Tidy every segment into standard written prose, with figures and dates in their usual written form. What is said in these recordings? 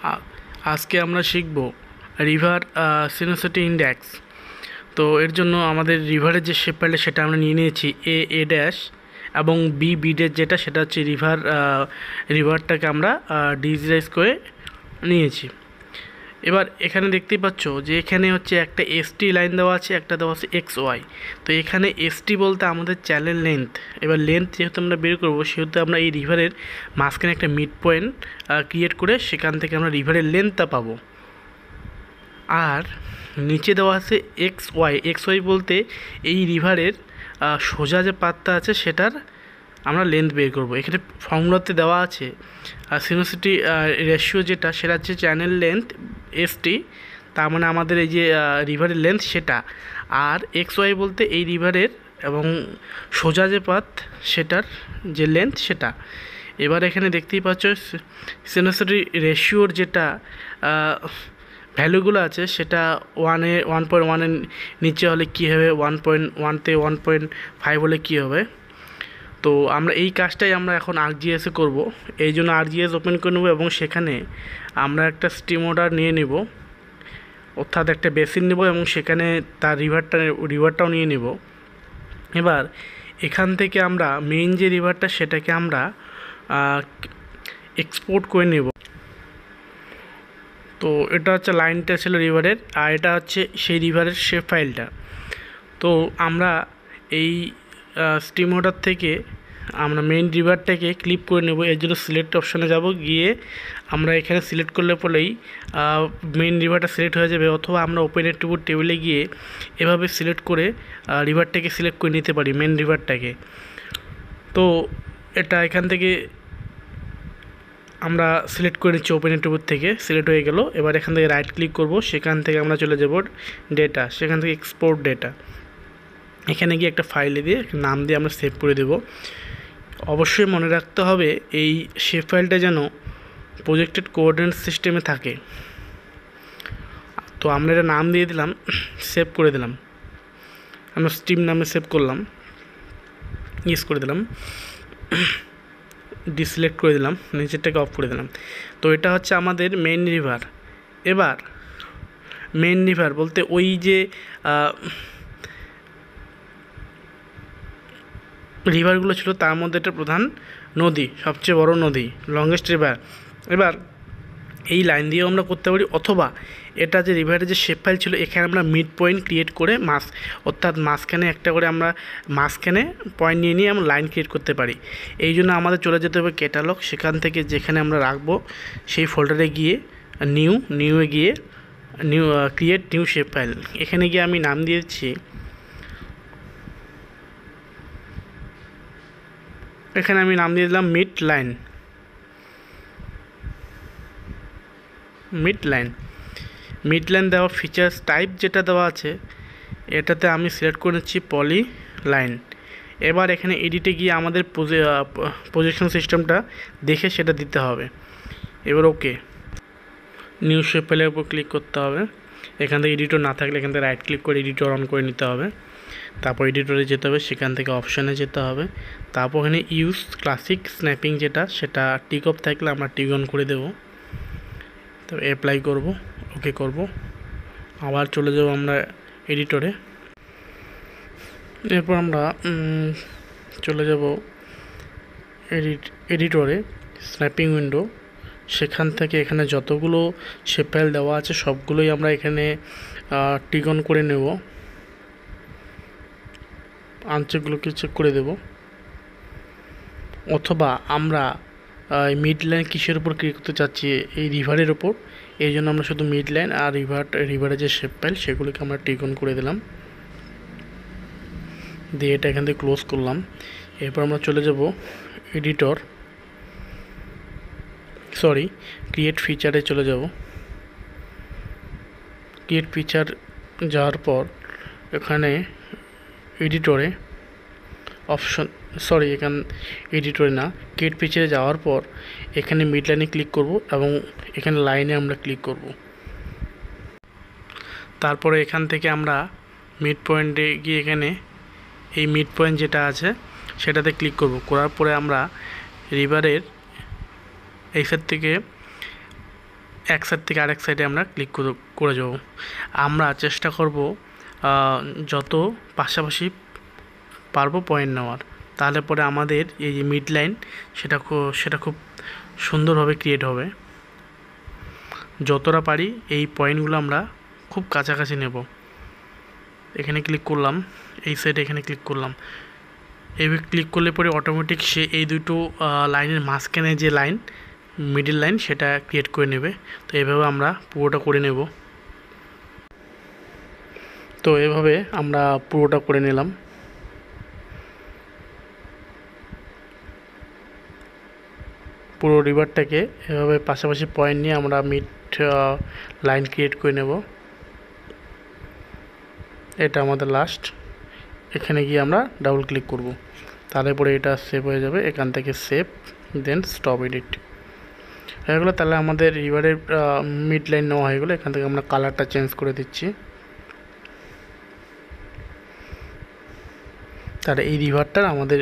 আ- আজকে আমরা শিখব রিভার সিনোসিটি ইন্ডেক্স। তো এর জন্য আমাদের রিভারের যে শেপ ফাইলটা সেটা আমরা নিয়ে নিয়েছি এ ড্যাশ এবং বি ড্যাশ, যেটা সেটা হচ্ছে রিভারটাকে আমরা ডিজিটাইজ করে নিয়েছি। এবার এখানে দেখতেই পাচ্ছ যে এখানে হচ্ছে একটা এসটি লাইন দেওয়া আছে, একটা দেওয়া আছে এক্স ওয়াই। তো এখানে এসটি বলতে আমাদের চ্যানেল লেন্থ। এবার লেন্থ যেহেতু আমরা বের করবো, সেহেতু আমরা এই রিভারের মাঝখানে একটা মিড পয়েন্ট ক্রিয়েট করে সেখান থেকে আমরা রিভারের লেন্থটা পাবো। আর নিচে দেওয়া আছে এক্স ওয়াই বলতে এই রিভারের সোজা যে পাতটা আছে সেটার আমরা লেন্থ বের করব। এখানে ফর্মুলাতে দেওয়া আছে সিনোসিটি রেশিও যেটা, সেটা হচ্ছে চ্যানেল লেন্থ এসটি, তার মানে আমাদের এই যে রিভারের লেন্থ সেটা। আর এক্স ওয়াই বলতে এই রিভারের এবং সোজা যে পাত সেটার যে লেন্থ সেটা। এবার এখানে দেখতেই পাচ্ছ সিনোসিটি রেশিওর যেটা ভ্যালুগুলো আছে সেটা 1.1-এর নিচে হলে কী হবে, 1.1 থেকে 1.5 হলে কী হবে। তো আমরা এই কাজটাই আমরা এখন আরজিএসে করব। এই জন্য আরজিএস ওপেন করে নেব এবং সেখানে আমরা একটা স্টিম অর্ডার নিয়ে নেব, অর্থাৎ একটা বেসিন নেব এবং সেখানে তার রিভারটাও নিয়ে নেব। এবার এখান থেকে আমরা মেইন যে রিভারটা সেটাকে আমরা এক্সপোর্ট করে নেব। তো এটা হচ্ছে লাইনটা ছিল রিভারের, আর এটা হচ্ছে সেই রিভারের শেপ ফাইলটা। তো আমরা এই স্টিম অর্ডার থেকে আমরা মেইন রিভারটাকে ক্লিক করে নেব। এর জন্য সিলেক্ট অপশানে যাব, গিয়ে আমরা এখানে সিলেক্ট করলে পরেই মেইন রিভারটা সিলেক্ট হয়ে যাবে, অথবা আমরা ওপেন অ্যাট্রিবিউট টেবিলে গিয়ে এভাবে সিলেক্ট করে রিভারটাকে সিলেক্ট করে নিতে পারি, মেইন রিভারটাকে। তো এটা এখান থেকে আমরা সিলেক্ট করে নিচ্ছি, ওপেন অ্যাট্রিবিউট থেকে সিলেক্ট হয়ে গেল। এবার এখান থেকে রাইট ক্লিক করব, সেখান থেকে আমরা চলে যাব ডেটা, সেখান থেকে এক্সপোর্ট ডেটা। এখানে গিয়ে একটা ফাইলে দিয়ে নাম দিয়ে আমরা সেভ করে দেব। অবশ্যই মনে রাখতে হবে এই শেপ ফাইলটা যেন প্রজেক্টেড কোঅর্ডিনেট সিস্টেমে থাকে। তো আমরা এটা নাম দিয়ে দিলাম, সেভ করে দিলাম। আমরা স্টিম নামে সেভ করলাম, ইউজ করে দিলাম, ডিসিলেক্ট করে দিলাম, নিচেরটাকে অফ করে দিলাম। তো এটা হচ্ছে আমাদের মেইন রিভার। এবার মেইন রিভার বলতে ওই যে রিভারগুলো ছিল তার মধ্যে একটা প্রধান নদী, সবচেয়ে বড় নদী, লংগেস্ট রিভার। এবার এই লাইন দিয়েও আমরা করতে পারি, অথবা এটা যে রিভারের যে শেপ ফাইল ছিল এখানে আমরা মিড পয়েন্ট ক্রিয়েট করে অর্থাৎ মাঝখানে একটা করে আমরা মাঝখানে পয়েন্ট নিয়ে নিয়ে আমরা লাইন ক্রিয়েট করতে পারি। এই জন্য আমাদের চলে যেতে হবে ক্যাটালগ, সেখান থেকে যেখানে আমরা রাখবো সেই ফোল্ডারে গিয়ে নিউয়ে গিয়ে ক্রিয়েট নিউ শেপ ফাইল, এখানে গিয়ে আমি নাম দিয়েছি, এখানে আমি নাম দিয়ে দিলাম মিড লাইন দেওয়া ফিচার্স টাইপ যেটা দেওয়া আছে এটাতে আমি সিলেক্ট করে নিচ্ছি পলি লাইন। এবার এখানে এডিটে গিয়ে আমাদের প্রজেকশন সিস্টেমটা দেখে সেটা দিতে হবে। এবার ওকে, নিউ শেপ ফাইলের উপর ক্লিক করতে হবে। এখান থেকে এডিটর না থাকলে এখান থেকে রাইট ক্লিক করে এডিটর অন করে নিতে হবে। তারপর এডিটরে যেতে হবে, সেখান থেকে অপশানে যেতে হবে। তারপর এখানে ইউজ ক্লাসিক স্ন্যাপিং যেটা, সেটা টিক অফ থাকলে আমরা টিক অন করে দেবো। তো অ্যাপ্লাই করব, ওকে করব, আবার চলে যাব আমরা এডিটরে। এরপর আমরা চলে যাব এডিটরে, স্ন্যাপিং উইন্ডো, সেখান থেকে এখানে যতগুলো শেপ ফাইল দেওয়া আছে সবগুলোই আমরা এখানে টিক অন করে নেব, আনচেকগুলোকে চেক করে দেব। অথবা আমরা মিড লাইন কিসের উপর ক্লিক করতে চাচ্ছি, এই রিভারের ওপর, এই জন্য আমরা শুধু মিড লাইন আর রিভারের যে শেপ ফাইল সেগুলোকে আমরা টিক অন করে দিলাম, দিয়ে এটা এখান থেকে ক্লোজ করলাম। এরপর আমরা চলে যাব ক্রিয়েট ফিচারে চলে যাব। ক্রিয়েট ফিচার যাওয়ার পর এখানে এডিটরে এডিটরে না, ক্রিয়েট ফিচারে যাওয়ার পর এখানে মিড লাইনে ক্লিক করব এবং এখানে লাইনে আমরা ক্লিক করব। তারপরে এখান থেকে আমরা মিড পয়েন্টে গিয়ে এখানে এই মিড পয়েন্ট যেটা আছে সেটাতে ক্লিক করব। করার পরে আমরা রিভারের এই সাইড থেকে এক সাইড থেকে আরেক সাইডে আমরা ক্লিক করে যাব। আমরা চেষ্টা করব যত পাশাপাশি পারবো পয়েন্ট নেওয়ার, তাহলে পরে আমাদের এই যে মিড লাইন সেটা খুব সুন্দরভাবে ক্রিয়েট হবে। যতটা পারি এই পয়েন্টগুলো আমরা খুব কাছাকাছি নেব। এখানে ক্লিক করলাম, এই সাইডে এখানে ক্লিক করলাম। এইভাবে ক্লিক করলে পরে অটোমেটিক সে এই দুটো লাইনের মাঝখানে যে লাইন, মিডল লাইন, সেটা ক্রিয়েট করে নেবে। তো এভাবে আমরা পুরোটা করে নেব। তো এভাবে আমরা পুরোটা করে নিলাম। পুরো রিভারটাকে এভাবে পাশাপাশি পয়েন্ট নিয়ে আমরা মিড লাইন ক্রিয়েট করে নেব। এটা আমাদের লাস্ট। এখানে গিয়ে আমরা ডাবল ক্লিক করব, তাহলে পরে এটা সেভ হয়ে যাবে। এখান থেকে সেভ, দেন স্টপ এডিট হয়ে গেলো। তাহলে আমাদের রিভারের মিড লাইন নেওয়া হয়ে গেলো। এখান থেকে আমরা কালারটা চেঞ্জ করে দিচ্ছি। তাহলে এই রিভারটার আমাদের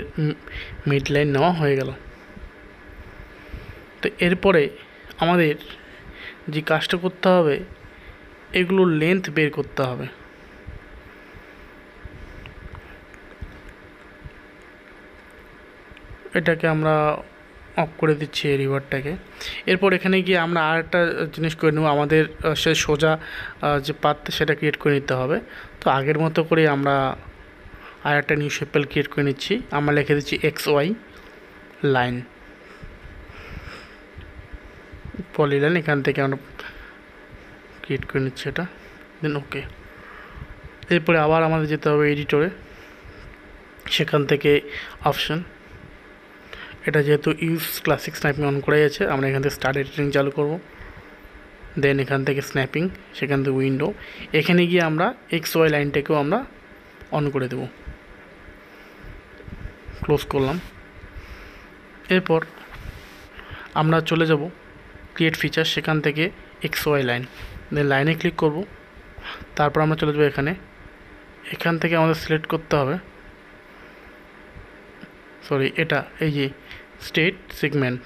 মিড লাইন নেওয়া হয়ে গেল। তো এরপরে আমাদের যে কাজটা করতে হবে, এগুলোর লেন্থ বের করতে হবে। এটাকে আমরা অফ করে দিচ্ছি এই রিভারটাকে। এরপর এখানে গিয়ে আমরা আর একটা জিনিস করে নেব, আমাদের সে সোজা যে পাথ সেটা ক্রিয়েট করে নিতে হবে। তো আগের মতো করে আমরা আর একটা নিউ শেপেল ক্রিয়েট করে নিচ্ছি। আমরা লিখে দিচ্ছি XY লাইন, পলিলাইন। এখান থেকে আমরা ক্রিয়েট করে নিচ্ছি এটা, দেন ওকে। এরপরে আবার আমাদের যেতে হবে এডিটরে, সেখান থেকে অপশন, এটা যেহেতু ইউজ ক্লাসিক স্ন্যাপিং অন করাই আছে, আমরা এখান থেকে স্টার্ট এডিটিং চালু করব। দেন এখান থেকে স্ন্যাপিং, সেখান থেকে উইন্ডো, এখানে গিয়ে আমরা XY লাইনটাকেও আমরা অন করে দেব। ক্লোজ করলাম। এরপর আমরা চলে যাব ক্রিয়েট ফিচার, সেখান থেকে XY লাইন, দেন লাইনে ক্লিক করব। তারপর আমরা চলে যাব এখান থেকে আমাদের সিলেক্ট করতে হবে, এটা এই যে স্টেট সেগমেন্ট।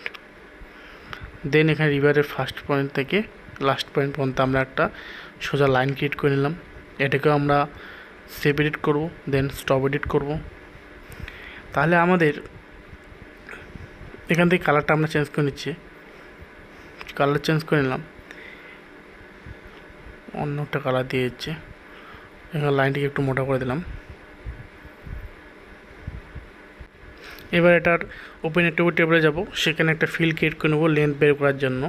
দেন এখানে রিভারের ফার্স্ট পয়েন্ট থেকে লাস্ট পয়েন্ট পর্যন্ত আমরা একটা সোজা লাইন ক্রিয়েট করে নিলাম। এটাকেও আমরা সেভ এডিট করব, দেন স্টপ এডিট করব। তাহলে আমাদের এখান থেকে কালারটা আমরা চেঞ্জ করে নিচ্ছি। কালার চেঞ্জ করে নিলাম, অন্য একটা কালার দিয়ে দিচ্ছে। এখানে লাইনটিকে একটু মোটা করে দিলাম। এবার এটার ওপেন অ্যাট্রিবিউট টেবলে যাব, সেখানে একটা ফিল ক্রিয়েট করে নেব লেন্থ বের করার জন্য।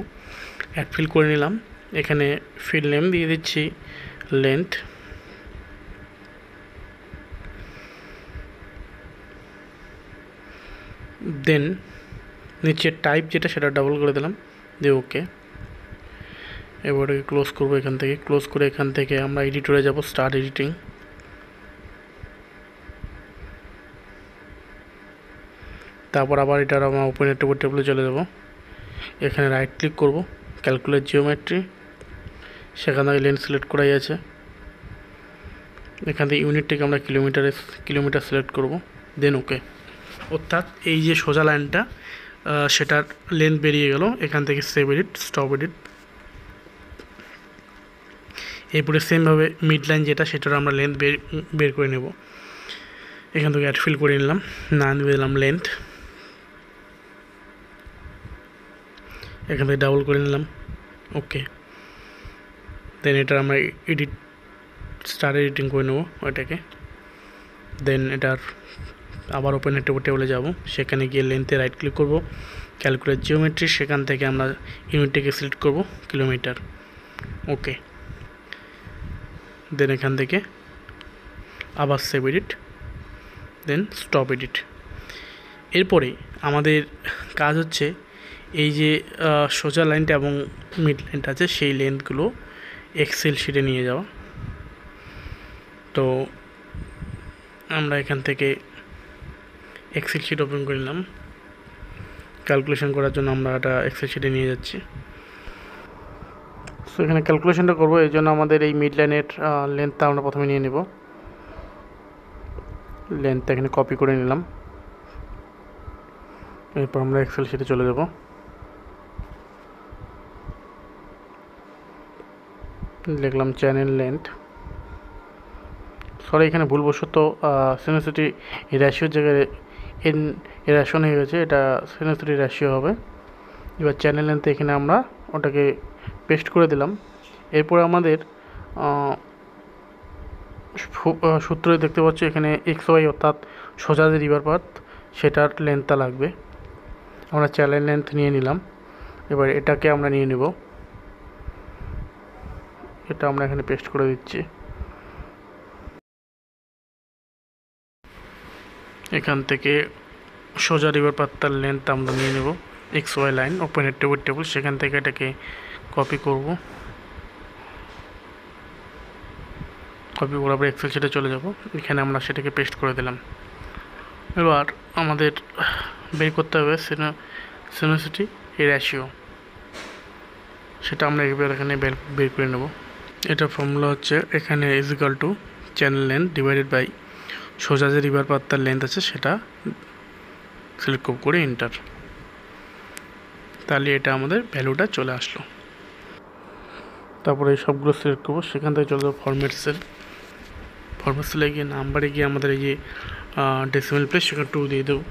অ্যাড ফিল করে নিলাম। এখানে ফিল নেম দিয়ে দিচ্ছি লেন্থ। দেন নিচে টাইপ যেটা, সেটা ডাবল করে দিলাম, দিয়ে ওকে। এবার ক্লোজ করবো। এখান থেকে ক্লোজ করে এখান থেকে আমরা এডিটরে যাব, স্টার্ট এডিটিং। তারপর আবার এটার আমরা ওপেন অ্যাট্রিবিউট টেবলে চলে যাব। এখানে রাইট ক্লিক করব, ক্যালকুলেট জিওমেট্রি, সেখান থেকে লেন্থ সিলেক্ট করাই আছে। এখান থেকে ইউনিটটাকে আমরা কিলোমিটার সিলেক্ট করব, দেন ওকে। অর্থাৎ এই যে সোজা লাইনটা, সেটার লেন্থ বেরিয়ে গেল। এখান থেকে সেভ এডিট, স্টপ এডিট। এরপরে সেমভাবে মিড লাইন যেটা, সেটার আমরা লেন্থ বের করে নেব। এখান থেকে অ্যাড ফিল করে নিলাম, না দিয়ে দিলাম লেন্থ। এখান থেকে ডাবল করে নিলাম, ওকে। দেন এটা আমরা স্টার এডিটিং করে নেব ওইটাকে। দেন এটার আবার ওপেন অ্যাট্রিবিউট টেবলে যাব, সেখানে গিয়ে লেন্থে রাইট ক্লিক করব, ক্যালকুলেট জিওমেট্রি, সেখান থেকে আমরা ইউনিটটাকে সিলেক্ট করব কিলোমিটার, ওকে। দেন এখান থেকে আবার সেভ এডিট, দেন স্টপ এডিট। এরপরে আমাদের কাজ হচ্ছে এই যে সোজা লাইনটা এবং মিড লাইনটা আছে, সেই লেন্থগুলো এক্সেল শিটে নিয়ে যাওয়া। তো আমরা এখান থেকে এক্সেল শিট ওপেন করে নিলাম। ক্যালকুলেশন করার জন্য আমরা এটা এক্সেল শিটে নিয়ে যাচ্ছি। সো এখানে ক্যালকুলেশনটা করবো, এই জন্য আমাদের এই মিড লাইনের লেন্থটা আমরা প্রথমে নিয়ে নেব। লেন্থটা এখানে কপি করে নিলাম। এরপর আমরা এক্সেল শিটে চলে যাব। লিখলাম চ্যানেল লেন্থ, সরি এখানে ভুলবশত সিনোসিটি রেশিওর জায়গায় রেশন হয়ে গেছে, এটা সিনোসিটি রেশিও হবে। এবার চ্যানেল লেন্থে এখানে আমরা ওটাকে পেস্ট করে দিলাম। এরপর আমাদের সূত্রে দেখতে পাচ্ছি এখানে এক্স ওয়াই অর্থাৎ সোজা যে রিভার পাথ সেটার লেন্থটা লাগবে। আমরা চ্যানেল লেন্থ নিয়ে নিলাম। এবার এটাকে আমরা নিয়ে নেব, এটা আমরা এখানে পেস্ট করে দিচ্ছি। এখান থেকে সোজা রিভার পাথটার লেন্থ আমরা নিয়ে নেব এক্স ওয়াই লাইন ওপেনের টেবিল, সেখান থেকে এটাকে কপি করব, কপি করার পর এক্সেল শিটে চলে যাব। এখানে আমরা সেটাকে পেস্ট করে দিলাম। এবার আমাদের বের করতে হবে সিনোসিটি রেশিও, সেটা আমরা এবার এখানে বের করে নেব। এটা ফর্মুলা হচ্ছে এখানে is equal to channel length divided by সোজা যে রিভার পাথটার লেন্থ আছে সেটা সিলেক্ট করে এন্টার, তাহলে এটা আমাদের ভ্যালুটা চলে আসলো। তারপরে এই সবগুলো সিলেক্ট করবো, সেখান থেকে চলে যাবো ফরম্যাট সেলে গিয়ে নাম্বারে গিয়ে আমাদের এই যে ডেসিমেল প্লেস সেখানে 2 দিয়ে দেবো।